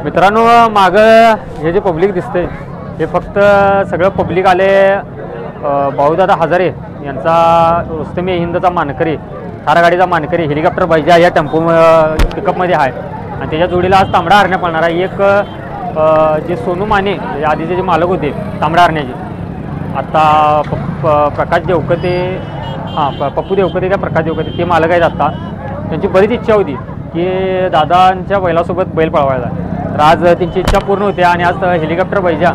मित्रांनो, माग हे जे पब्लिक दिसते हे फक्त सगळं पब्लिक आले भाऊदादा हजारे यांचा रुस्तमी हिंदचा मानकरी, थार गाडीचा मानकरी, हेलिकॉप्टर बैजा या टेम्पो पिकअपमध्ये आहे आणि त्याच्या जोडीला आज तांबडा हरण्या पाळणार आहे. एक जे सोनू माने आधीचे जे मालक होते तांबडा हरण्याचे, आता प्रकाश देवकते, पप्पू देवकते का प्रकाश देवकते ते मालक आहेत. आत्ता त्यांची बरीच इच्छा होती की दादांच्या बैलासोबत बैल पळवायला, तर आज त्यांची इच्छा पूर्ण होते आणि आज हेलिकॉप्टर बैजा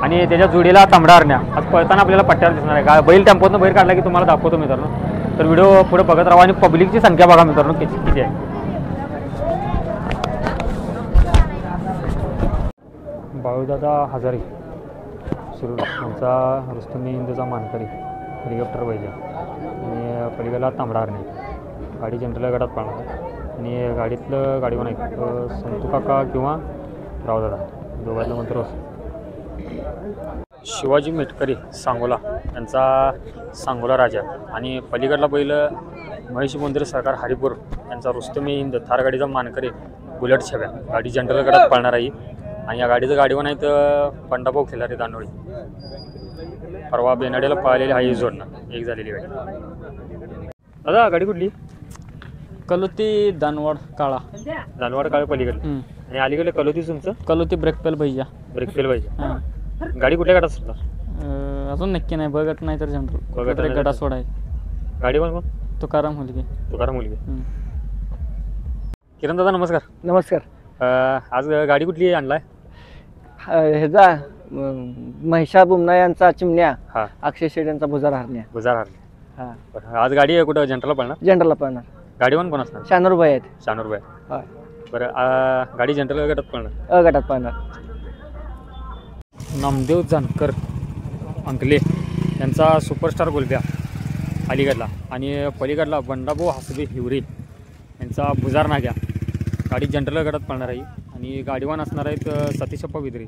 आणि त्याच्या जोडीला तांबडा हरण्या आज पळताना आपल्याला पट्ट्यावर दिसणार आहे. बैल टेम्पोतनं बाहेर काढला की तुम्हाला दाखवतो मित्रांनो, तर व्हिडिओ पुढे बघत राहा आणि पब्लिकची संख्या बघा मित्रांनो किती आहे. भाऊदादा हजारे सुरू यांचा रुस्तमी हिंदचा मानकरी, हेलिकॉप्टर बैजा आणि पलीकडला तांबडा हरण्या, गाडी जनरल गटात पाळणार आणि गाडीतलं गाडीवर आहे संतू काका किंवा रावदादा, दोघांना मंत्र. शिवाजी मेटकरी सांगोला यांचा सांगोला राजा आणि पलीकडला बैल महेश बोंद्रे सरकार हरिपूर यांचा रुस्तमी हिंद थार गाडीचा मानकरी बुलेट छव्या, गाडी जनरल गटात पाळणार आहे आणि या गाडीचं गाडीवर आहेत पंडाभाऊ खिलारी दानोळी, परवा बेनाड्याला पळालेली आहे जोडणं एक झालेली गाडी. दादा गाडी कुठली? कलोती दानवाड काळा, दानवाड काळे पलीकडे आणि अलीकडे कलोती तुमचं कलोती ब्रेकपेल भैया, ब्रेकफेल पाहिजे. गाडी कुठल्या गटात सुटणार? अजून नक्की नाही, बघत नाही तर जनरल गटा सोडाय. गाडी कोण तुकाराम मुलगी. तुकाराम मुलगी. किरण दादा नमस्कार. नमस्कार. आज गाडी कुठली आणलाय? ह्याचा महिषा बुमना यांचा चिमण्या, हा अक्षय शेड यांचा भुजार हरण्या. भुजार हरण्या. हा आज गाडी कुठं जनरलला पळणार? जनरलला पळणार. गाडीवर कोण असणार? शानूरबाई आहेत. शानूरबाई. हा बरं, गाडी जनरल गटात पळणार? गटात पळणार. नामदेव जानकर अंकले यांचा सुपरस्टार गोलब्या अलीगडला आणि पलीकडला बंडाभाऊ हसबे हिवरे यांचा भुजार नाग्या, गाडी जनरल गटात पळणार आहे आणि गाडीवान असणार आहेत सतीशप्पा विद्रे.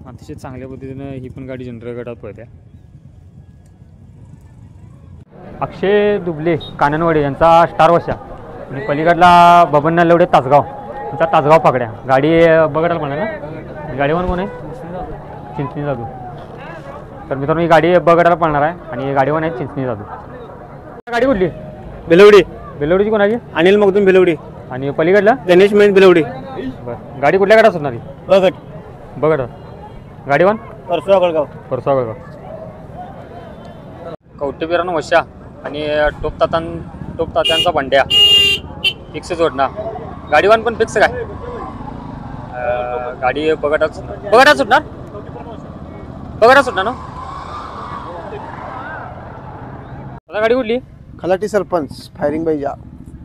अतिशय चांगल्या पद्धतीनं ही पण गाडी जनरल गटात पळते. अक्षय दुबले काननवाडी यांचा स्टार वशा आणि पलीकडला बबन नलवडे तासगाव यांचा तासगाव फाकड्या, गाडी बघायला म्हणा ना. गाडीवर कोण आहे? चिंचणी जाधू. तर मित्रांनो ही गाडी बघायला पळणार आहे आणि गाडीवर आहे चिंचणी जाधू. गाडी कुठली? बेलवडी. बेलवडीची कोणाची? अनिल मगदूम बेलवडी. आणि पलीकडला गणेश मेन बेलवडी. बरं, गाडी कुठल्या गाडात होणार? बघट. बघा गाडीवान परसुआ गळगाव. परसुआ गळगाव. कौटुंबिरांनो वशा आणि टोप तात्यांचा भांड्या फिक्स जोडणार. गाडीवान पण फिक्स काय? गाडी बघटात सुटणार ना. आता गाडी कुठली? खलाटी सरपंच फायरिंग बैजा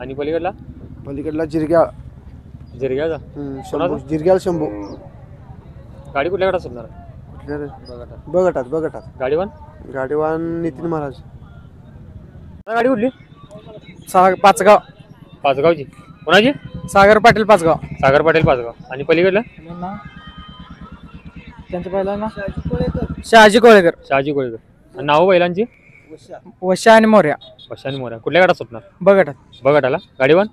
आणि पलीकडला जिरग्याचा जिरग्याल शंभू. गाडी कुठल्या गाडात सुटणार? बघटात. गाडीवान नितीन महाराज. गाडी कुठली? पाचगावची. कोणाची? सागर पाटील पाचगाव. आणि पलीकडला त्यांचं पहिलं ना शहाजी कोळेकर. नाव बैलांची? वशा आणि मोर्या. वशा आणि मोऱ्या. कुठल्या गाडात सुटणार? बघटाला. गाडीवान?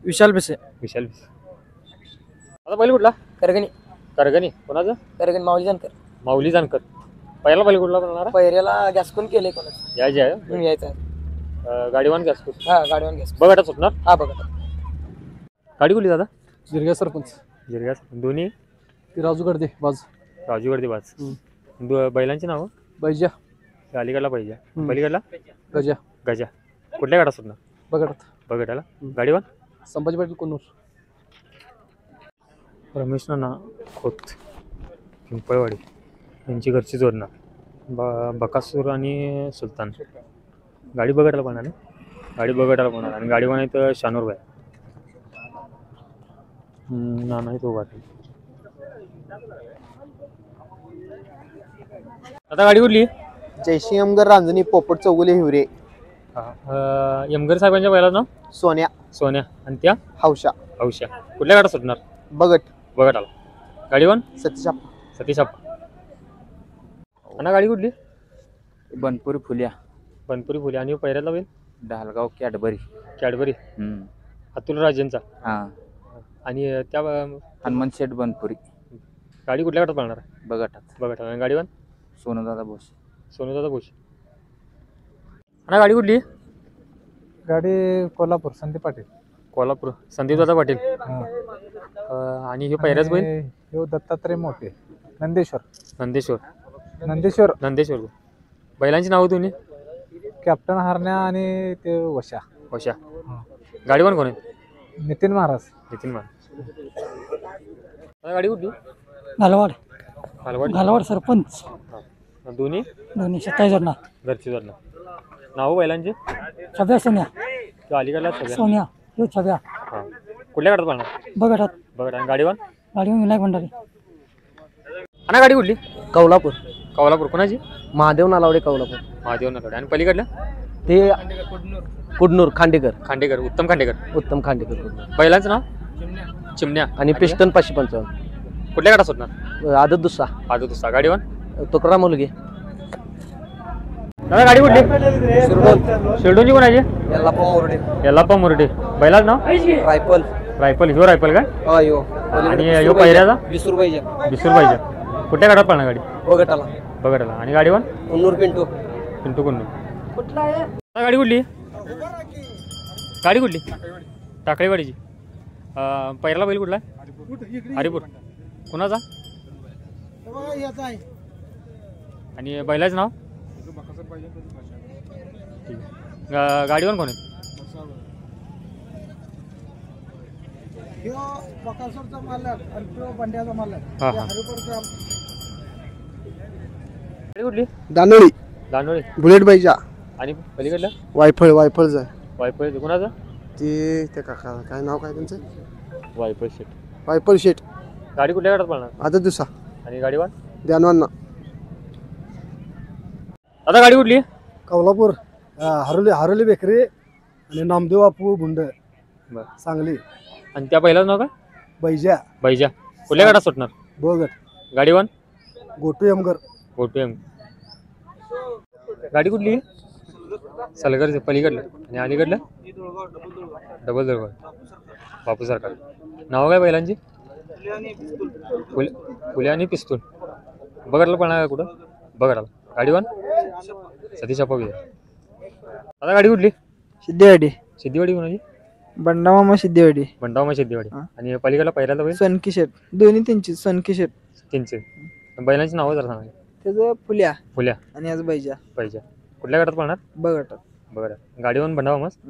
विशाल भिसे. आता बैल कुठला? करगणी. कोणाचं? करगणी माऊली जानकर. पहिला बैल कुठला बनणार? पहिल्याला गॅसकून केले कोणाचं यायचं. गाडीवान गॅस गाडीवान गॅस. बघटात सुटणार? हा बघा. गाडी कुठली दादा? जिरग्या सरपंच. दोन्ही? राजू गर्दे बाज. बैलांची नाव? बैजा. अलीकडला पाहिजे. पलीकडला? गजा. कुठल्या गाडात सुटणार? बघटाला. गाडीवान? संभाजी पाटील कोनूर. रमेश नाना खोत पिंपळवाडी यांची घरची जोडणार. बकासूर आणि सुलतान. गाडी बघटाला पळणार आणि गाडीवान आहेत शानूरबाई. नाना आहे तो गाडी. आता गाडी कुठली? जयसिंग यमगर रांजणी पोपट चौगुले हिवरे. यमगर साहेबांच्या पहिला नाव? सोन्या. आणि त्या? हौशा. कुठल्या गाडात सुटणार? बघटाला. गाडीवान? सतीशाप्पा. आणि गाडी कुठली? बनपुरी फुल्या. आणि पहिल्याला बैल? डालगाव कॅडबरी. अतुल राजेंचा. आणि त्या हनुमंत शेठ बनपुरी गाडी कुठल्या गटात पळणार आहे? बघटात बघा आणि गाडीवर सोनदादा बोस. सोनूदादा भोस. आणि गाडी कुठली? गाडी कोल्हापूर संदीप पाटील. कोल्हापूर संदीपदादा पाटील. आणि हे पहिल्याच बैल हे दत्तात्रय मोठे नंदेश्वर. नंदेश्वर नंदेश्वर बैलांची नावं तुम्ही? कॅप्टन हरण्या आणि ते वशा. वशा. गाडीवर कोण आहे? नितीन महाराज. नितीन महाराज. आता गाडी कुठली? घालवाड मालवाडी. घालवाड सरपंच दोन्ही 27 जण घरची धरणं. नाव बैलांचे? छब्या सोन्या किंवा अलीकडला सगळ्या? सोन्या हे छब्या हां. कुठल्या गटात पळणार? बघटात बघा आणि गाडीवर? गाडीवर विनायक भंडारी. आणि गाडी कुठली? कोल्हापूर. कोल्हापूर. कोणाची? महादेव नालावडे कोल्हापूर. महादेव नकडे. आणि पलीकडल्या? ते कुडनूर खांडेकर. खांडेकर. उत्तम खांडेकर. उत्तम खांडेकर. बैलांचं नाव? चिमण्या. आणि पिस्टन 555. कुठल्या गटात होणार? आदत दुसरा. आजू दुसरा. गाडीवर? तुकडा मुलगी. दादा गाडी कुठली? शिरडोनची कोणाची? यल्लाप्पा मुरडे. बैलाचं नाव? रायफल. रायफल. ह्यो रायफल काय? आणि ह्यो पहिऱ्याचा? विसूर पाहिजे. कुठल्या गटात पळणार गाडी? बघटाला. बघायला. आणि गाडीवर? कुन्नूर पिंटू. पिंटू कुंडू. गाडी कुठली? गाडी कुठली? टाकळीवाडीची. पहिला बैल कुठला? हरिपूर. कुणाचा? आणि बैलाचं नाव? ठीक आहे. गाडीवर कोण आहे? हां हां. गाडी कुठली? दानोळी. दानोळी. बुलेट बाईजा. आणि पलीकडलं? वायफळचं आहे. वायफळ. कुणाचं? ते काका काय नाव काय त्यांचं? वायफळ शेट. वायफळ शेट. गाडी कुठल्या गटात पळणार? आदत दुसरा. आणि गाडीवर? ध्यानवांना. आता गाडी कुठली? कोल्हापूर. हरोली बेकरी आणि नामदेव बापू गुंड बरं. सांगली. आणि त्या पहिल्याचं नाव काय? बैजा. बैजा. कुठल्या गटात सुटणार? बघट. गाडीवर? गोटू एमगर. गोटू. गाडी कुठली? सलगरचं. पलीकडलं. आणि अलीकडलं? डबल दरगड. बापू सरकार. नाव काय बैलांची? फुले आणि पिस्तूल. बघायला पळणार का कुठं? बघायला. गाडीवर? सतीश अप्पा. आता गाडी कुठली? सिद्धेवाडी. सिद्धीवाडी कोणाची? बंडामामा सिद्धेवाडी. बंडामा सिद्धीवाडी. आणि पलीकडला पहिल्याला बैल? सनकी शेट. दोन्ही त्यांची सनकी शेट. तीनचे. बैलांची नावं जरा सांगा. त्याचं फुल्या फुल्या. आणि आज बैजा. पाहिजे. कुठल्या गटात पळणार? बघटात. बघा. गाडीवर बंडावा मस्त.